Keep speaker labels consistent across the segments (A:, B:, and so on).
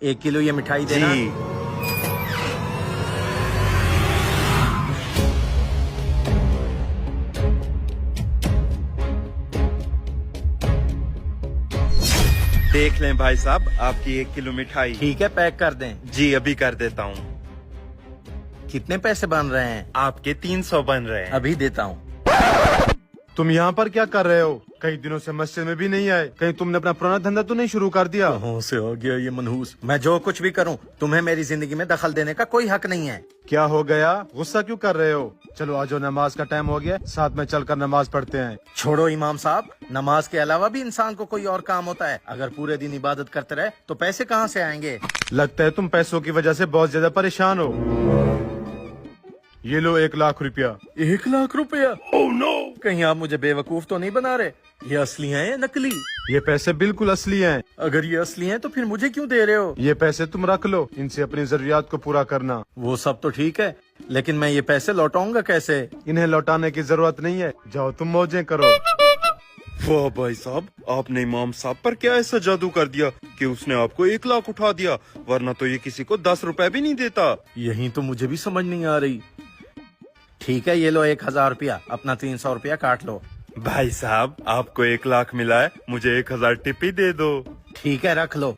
A: 1 kilo ये मिठाई देना।
B: जी देख लें भाई साहब, आपकी 1 किलो मिठाई।
A: ठीक है, पैक कर दें।
B: जी अभी कर देता हूँ।
A: कितने पैसे बन रहे हैं?
B: आपके 300 बन रहे हैं।
A: अभी देता हूँ।
C: तुम यहाँ पर क्या कर रहे हो? कई दिनों से मस्जिद में भी नहीं आए। कहीं तुमने अपना पुराना धंधा तो नहीं शुरू कर दिया?
A: कहाँ से आ गया ये मनहूस? मैं जो कुछ भी करूँ, तुम्हें मेरी जिंदगी में दखल देने का कोई हक नहीं है।
C: क्या हो गया? गुस्सा क्यों कर रहे हो? चलो आज नमाज का टाइम हो गया, साथ में चलकर नमाज पढ़ते हैं।
A: छोड़ो इमाम साहब, नमाज के अलावा भी इंसान को कोई और काम होता है। अगर पूरे दिन इबादत करते रहे तो पैसे कहाँ से आएंगे?
C: लगता है तुम पैसों की वजह से बहुत ज्यादा परेशान हो। ये लो 1 लाख रुपया।
A: 1 लाख रुपया? Oh no! कहीं आप मुझे बेवकूफ तो नहीं बना रहे? ये असली हैं या नकली?
C: ये पैसे बिल्कुल असली हैं।
A: अगर ये असली हैं तो फिर मुझे क्यों दे रहे हो?
C: ये पैसे तुम रख लो, इनसे अपनी जरूरियात को पूरा करना।
A: वो सब तो ठीक है, लेकिन मैं ये पैसे लौटाऊंगा कैसे?
C: इन्हें लौटाने की जरूरत नहीं है, जाओ तुम मौजें करो।
B: वाह भाई साहब, आपने इमाम साहब पर क्या ऐसा जादू कर दिया कि उसने आपको 1 लाख उठा दिया, वरना तो ये किसी को 10 रुपए भी नहीं देता।
A: यही तो मुझे भी समझ नहीं आ रही। ठीक है, ये लो 1000 रुपया, अपना 300 रुपया काट लो।
B: भाई साहब आपको 1 लाख मिला है, मुझे 1000 टिप ही दे दो।
A: ठीक है, रख लो।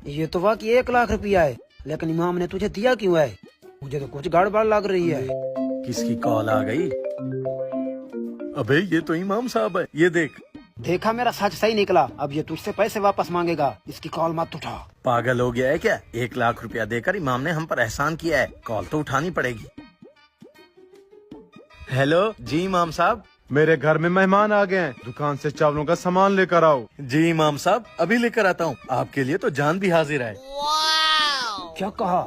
D: ये तो वाकई 1 लाख रुपया है, लेकिन इमाम ने तुझे दिया क्यों है? मुझे तो कुछ गड़बड़ लग रही है।
A: किसकी कॉल आ गई? अबे ये तो इमाम साहब है, ये देख।
D: देखा, मेरा सच सही निकला। अब ये तुझसे पैसे वापस मांगेगा, इसकी कॉल मत उठा।
A: पागल हो गया है क्या? 1 लाख रुपया देकर इमाम ने हम पर एहसान किया है, कॉल तो उठानी पड़ेगी। हेलो जी इमाम साहब।
C: मेरे घर में मेहमान आ गए हैं, दुकान से चावलों का सामान लेकर आओ।
A: जी इमाम साहब, अभी लेकर आता हूँ। आपके लिए तो जान भी हाजिर है।
D: क्या कहा?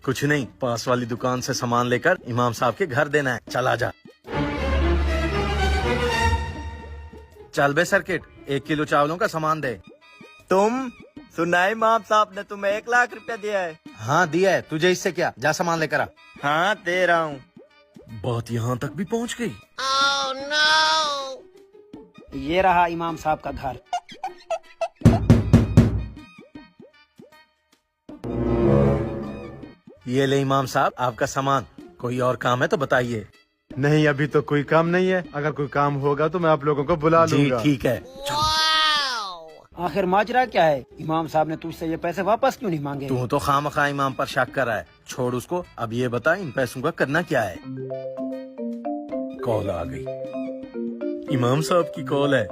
A: कुछ नहीं, पास वाली दुकान से सामान लेकर इमाम साहब के घर देना है। चला जा। चल बे सर्किट, 1 किलो चावलों का सामान दे।
E: तुम सुना इमाम साहब ने तुम्हें 1 लाख रुपया दिया है?
A: हाँ दिया है, तुझे इससे क्या? जा सामान लेकर आ।
E: हाँ दे रहा हूँ।
A: बात यहाँ तक भी पहुँच गई।
D: ये रहा इमाम साहब का घर।
A: ये ले इमाम साहब आपका सामान। कोई और काम है तो बताइए।
C: नहीं, अभी तो कोई काम नहीं है। अगर कोई काम होगा तो मैं आप लोगों को बुला
A: जी
C: लूंगा।
A: ठीक है।
D: आखिर माजरा क्या है? इमाम साहब ने तुझसे ये पैसे वापस क्यों नहीं मांगे?
A: तू तो खामखा इमाम पर शक कर रहा है, छोड़ उसको। अब ये बता, इन पैसों का करना क्या है? कॉल आ गई। इमाम साहब की कॉल है।